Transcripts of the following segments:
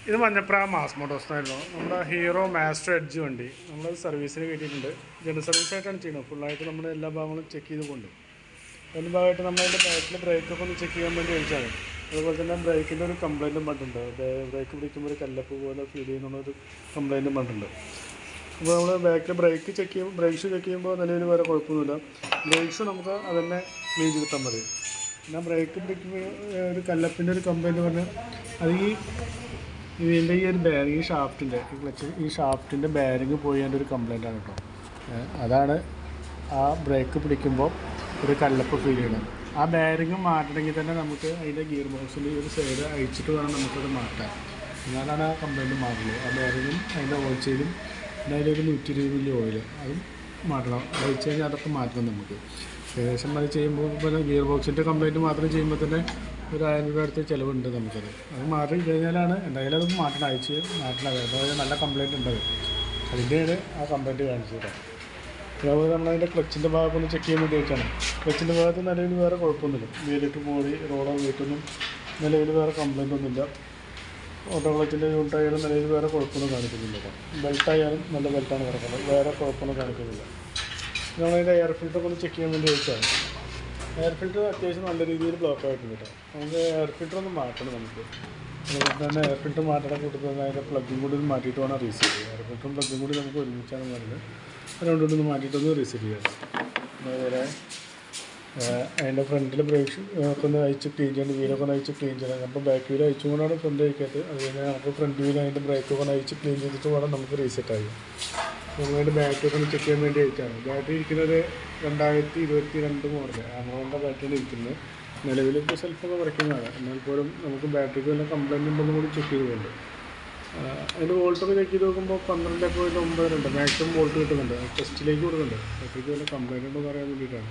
ഇത് മഞ്ഞപ്രാ മാസ് മോട്ടോഴ്സിനായിരുന്നു നമ്മുടെ hero master edge വണ്ടി നമ്മൾ സർവീസിന് കിട്ടിയിട്ടുണ്ട്. ജനറൽ സർവീസായിട്ടാണ് ചെയ്യുന്നത്. ഫുള്ളായിട്ട് നമ്മൾ എല്ലാ ഭാഗങ്ങളും ചെക്ക് ചെയ്ത് കൊണ്ട് അതിൻ്റെ ഭാഗമായിട്ട് നമ്മളതിൻ്റെ ബാക്കിൽ ബ്രേക്കൊക്കെ ഒന്ന് ചെക്ക് ചെയ്യാൻ വേണ്ടി ചോദിച്ചാണ്. അതുപോലെ തന്നെ ബ്രേക്കിൻ്റെ ഒരു കംപ്ലയിൻറ്റും പണ്ടുണ്ട്. ബ്രേക്ക് പിടിക്കുമ്പോൾ ഒരു കല്ലപ്പ് പോലെ ഫീൽ ചെയ്യുന്നുള്ളൊരു കംപ്ലയിൻറ്റും പണ്ടുണ്ട്. അപ്പോൾ നമ്മൾ ബാക്കിൽ ബ്രേക്ക് ചെക്ക് ചെയ്യുമ്പോൾ ബ്രേക്സ് ചെക്ക് ചെയ്യുമ്പോൾ നിലവിൽ വേറെ കുഴപ്പമൊന്നുമില്ല. ബ്രേക്സ് നമുക്ക് അതന്നെ ക്ലീൻ ചെയ്തിട്ടാൽ മതി. പിന്നെ ബ്രേക്ക് പിടിക്കുമ്പോൾ ഒരു കല്ലപ്പിൻ്റെ ഒരു കംപ്ലയിൻറ്റ് പറഞ്ഞാൽ അത് ഇതിൻ്റെ ഈ ഒരു ബാരിങ് ഷാഫ്റ്റിൻ്റെ ഈ ഷാഫ്റ്റിൻ്റെ ബാരിങ് പോയതിൻ്റെ ഒരു കംപ്ലയിൻ്റാണ് കേട്ടോ. അതാണ് ആ ബ്രേക്ക് പിടിക്കുമ്പോൾ ഒരു കല്ലപ്പ് ഫീൽ ചെയ്യണം. ആ ബാരിങ് മാറ്റണമെങ്കിൽ തന്നെ നമുക്ക് അതിൻ്റെ ഗിയർ ബോക്സിൽ ഒരു സൈഡ് അഴിച്ചിട്ട് വേണം നമുക്കത് മാറ്റാൻ. എന്നാലാണ് ആ കംപ്ലയിൻറ്റ് മാറുള്ളൂ. ആ ബാരിങ്ങും അതിൻ്റെ ഓയിൽ ചെയിലും പിന്നെ അതിലൊരു 120 മില്ലി ഓയിൽ അതും മാറ്റണം. അത് വെച്ച് കഴിഞ്ഞാൽ അതൊക്കെ മാറ്റണം നമുക്ക്. ഏകദേശം അത് ചെയ്യുമ്പോൾ പിന്നെ ഗിയർ ബോക്സിൻ്റെ കംപ്ലയിൻറ്റ് മാത്രം ചെയ്യുമ്പോൾ തന്നെ ഒരു 1000 രൂപ അടുത്ത് ചിലവുണ്ട് നമുക്കത്. അത് മാറി കഴിഞ്ഞാലാണ് എന്തായാലും അത് മാറ്റണം. അയച്ച് മാറ്റണം. അതായത് നല്ല കംപ്ലയിൻറ്റ് ഉണ്ടത്. അതിൻ്റെയാണ് ആ കംപ്ലയിൻറ്റ് കാണിച്ചത്. അതുപോലെ നമ്മളതിൻ്റെ ക്ലച്ചിൻ്റെ ഭാഗമൊന്ന് ചെക്ക് ചെയ്യാൻ വേണ്ടി വെച്ചാണ്. ക്ലച്ചിൻ്റെ ഭാഗത്ത് നിലവിൽ വേറെ കുഴപ്പമൊന്നുമില്ല. വീലിട്ട് മോടി റോഡോ വീട്ടൊന്നും നിലവിൽ വേറെ കംപ്ലയിൻ്റ് ഒന്നുമില്ല. ഓട്ടോ ക്ലച്ചിൻ്റെ യൂണിറ്റായാലും നിലവിൽ വേറെ കുഴപ്പമൊന്നും കാണിക്കുന്നില്ല കേട്ടോ. ബെൽറ്റായാലും നല്ല ബെൽറ്റാണ് കിടക്കുന്നത്. വേറെ കുഴപ്പമൊന്നും കാണിക്കുന്നില്ല. നമ്മളതിൻ്റെ എയർ ഫിൽറ്ററൊക്കെ ഒന്ന് ചെക്ക് ചെയ്യാൻ വേണ്ടി വെച്ചാണ്. എയർ ഫിൽറ്റർ അത്യാവശ്യം നല്ല രീതിയിൽ ബ്ലോക്ക് ആയിട്ടുണ്ട് കേട്ടോ. നമുക്ക് എയർ ഫിൽറ്റർ ഒന്ന് മാറ്റണം. നമുക്ക് അതുപോലെ തന്നെ എയർ ഫിൽറ്റർ മാറ്റണം കൂട്ടത്തിൽ തന്നെ അതിൻ്റെ പ്ലഗും കൂടി മാറ്റിയിട്ട് വേണം റീസെറ്റ് ചെയ്യാം. എയർ ഫിൽറ്ററും പ്ലഗും കൂടി നമുക്ക് ഒരുമിച്ചാണ് പറഞ്ഞത്. അതുകൊണ്ടൊന്ന് മാറ്റിയിട്ടൊന്ന് റീസെറ്റ് ചെയ്യാം. അതുപോലെ അതിൻ്റെ ഫ്രണ്ടിൽ ബ്രേക്ക് ഒക്കെ ഒന്ന് അയച്ച് ക്ലീൻ ചെയ്യണം. വീലൊക്കെ ഒന്ന് അയച്ച് ക്ലീൻ ചെയ്യണം. അപ്പോൾ ബാക്ക് വീൽ അയച്ചും കൊണ്ടാണ് ഫ്രണ്ട് അയക്കാത്തത്. അതുപോലെ നമുക്ക് ഫ്രണ്ട് വീൽ അതിൻ്റെ ബ്രേക്കൊക്കെ ഒന്ന് അയച്ച് ക്ലീൻ ചെയ്തിട്ട് വേണം നമുക്ക് റീസെറ്റ് ആയി. നമ്മളതിൻ്റെ ബാറ്ററി ഒന്ന് ചെക്ക് ചെയ്യാൻ വേണ്ടി അയച്ചാണ്. ബാറ്ററി ഇരിക്കുന്നത് 2022 മോഡൽ ആമറോണിൻ്റെ ബാറ്ററിയാണ് ഇരിക്കുന്നത്. നിലവിൽ ഇപ്പോൾ സെൽഫൊക്കെ വരയ്ക്കുന്നതാണ്. എന്നാൽ പോലും നമുക്ക് ബാറ്ററിക്ക് വല്ല കംപ്ലയിൻറ്റ് ഉണ്ടെന്നും കൂടി ചെക്ക് ചെയ്തുകൊണ്ട് അതിൻ്റെ വോൾട്ടൊക്കെ ചെക്ക് ചെയ്ത് നോക്കുമ്പോൾ 12.92 മാക്സിമം വോൾട്ട് കിട്ടുന്നുണ്ട്. ടെസ്റ്റിലേക്ക് കൊടുക്കുന്നുണ്ട്. ബാറ്ററിക്ക് വല്ല കംപ്ലയിൻ്റ് ഉണ്ടോ പറയാൻ വേണ്ടിയിട്ടാണ്.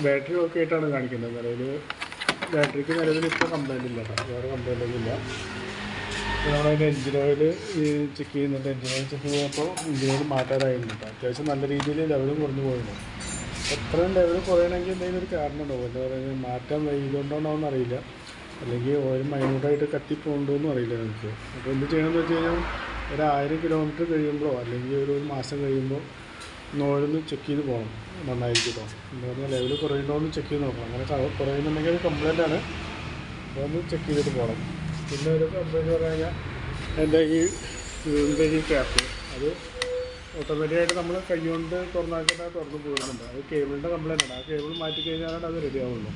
ബാറ്ററി ഓക്കെ ആയിട്ടാണ് കാണിക്കുന്നത്. നിലവിൽ ബാറ്ററിക്ക് നിലവിൽ ഇപ്പോൾ കംപ്ലയിൻ്റ് ഇല്ല കേട്ടോ. വേറെ കംപ്ലയിൻ്റ് ഒന്നുമില്ല. നമ്മളതിൻ്റെ എഞ്ചിൻ ഓയിൽ ചെക്ക് ചെയ്യുന്നുണ്ട്. എഞ്ചിൻ ഓയിൽ ചെക്ക് ചെയ്യുമ്പോൾ എഞ്ചിൻ ഓയിൽ മാറ്റാറായിരുന്നു കേട്ടോ. അത്യാവശ്യം നല്ല രീതിയിൽ ലെവലും കുറഞ്ഞു പോയിരുന്നു. എത്രയും ലെവൽ കുറയണമെങ്കിൽ എന്തെങ്കിലും ഒരു കാരണം ഉണ്ടാവും. എന്താ പറയുന്നത് മാറ്റാൻ വൈകുന്നുണ്ടോയെന്ന് അറിയില്ല. അല്ലെങ്കിൽ ഓയിൽ മൈന്യൂട്ടായിട്ട് കത്തിപ്പോകുന്നുണ്ടോയെന്നും അറിയില്ല നമുക്ക്. അപ്പോൾ എന്ത് ചെയ്യണമെന്ന് വെച്ച് കഴിഞ്ഞാൽ ഒരു 1000 കിലോമീറ്റർ കഴിയുമ്പോഴോ അല്ലെങ്കിൽ ഒരു മാസം കഴിയുമ്പോൾ ഓയിലൊന്ന് ചെക്ക് ചെയ്ത് പോകണം. നന്നായിരിക്കും കേട്ടോ. എന്താ പറഞ്ഞാൽ ലെവൽ കുറയുന്നുണ്ടോയെന്ന് ചെക്ക് ചെയ്ത് നോക്കണം. അങ്ങനെ കുറയുന്നുണ്ടെങ്കിൽ അത് കംപ്ലയിൻ്റ് ആണ്. അതൊന്ന് ചെക്ക് ചെയ്തിട്ട് പോകണം. പിന്നെ ഒരു കംപ്ലയിൻറ്റ് പറഞ്ഞു കഴിഞ്ഞാൽ എൻ്റെ ഈ ക്യാപ്പ് അത് ഓട്ടോമാറ്റിക്കായിട്ട് നമ്മൾ കൈ കൊണ്ട് തുറന്നാക്കിയിട്ട് തുറന്ന് പോരുന്നുണ്ട്. അത് കേബിളിൻ്റെ കംപ്ലയിൻ്റ് ആണ്. ആ കേബിൾ മാറ്റി കഴിഞ്ഞാലാണ് അത് റെഡി ആവുള്ളൂ.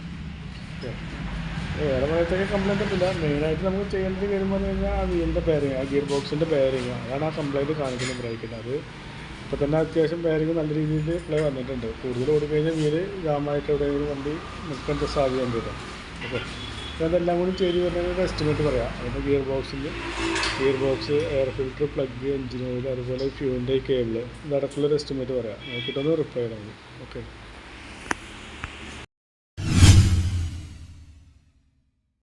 വേറെ പറയത്തൊക്കെ കംപ്ലയിൻ്റ് ഒന്നുമില്ല. മെയിനായിട്ട് നമുക്ക് ചെയ്യേണ്ടത് വരുമ്പോൾ എന്ന് കഴിഞ്ഞാൽ ആ വീലിൻ്റെ ബെയറിങ് ആ ഗിയർ ബോക്സിൻ്റെ ബെയറിങ് അതാണ് ആ കംപ്ലയിൻറ്റ് കാണിക്കുന്നത് ബ്രേക്കിൻ്റെ. അത് ഇപ്പോൾ തന്നെ അത്യാവശ്യം ബെയറിങ് നല്ല രീതിയിൽ പ്ലേ വന്നിട്ടുണ്ട്. കൂടുതൽ ഓടിക്കഴിഞ്ഞാൽ വീല് ജാമായിട്ട് എവിടെയെങ്കിലും വണ്ടി നിൽക്കേണ്ട സാധ്യത ഉണ്ട് കേട്ടോ. ഓക്കെ, അതെല്ലാം കൂടി ചെയ്ത് വരുന്ന ഒരു എസ്റ്റിമേറ്റ് പറയാം. അതിൻ്റെ gear box air filter plug engine oil അതുപോലെ ഫ്യൂലിൻ്റെ കേബിൾ ഇതടക്കമുള്ളൊരു എസ്റ്റിമേറ്റ് പറയാം. നോക്കിയിട്ടൊന്ന് റിപ്ലൈ ചെയ്യണം. ഓക്കെ.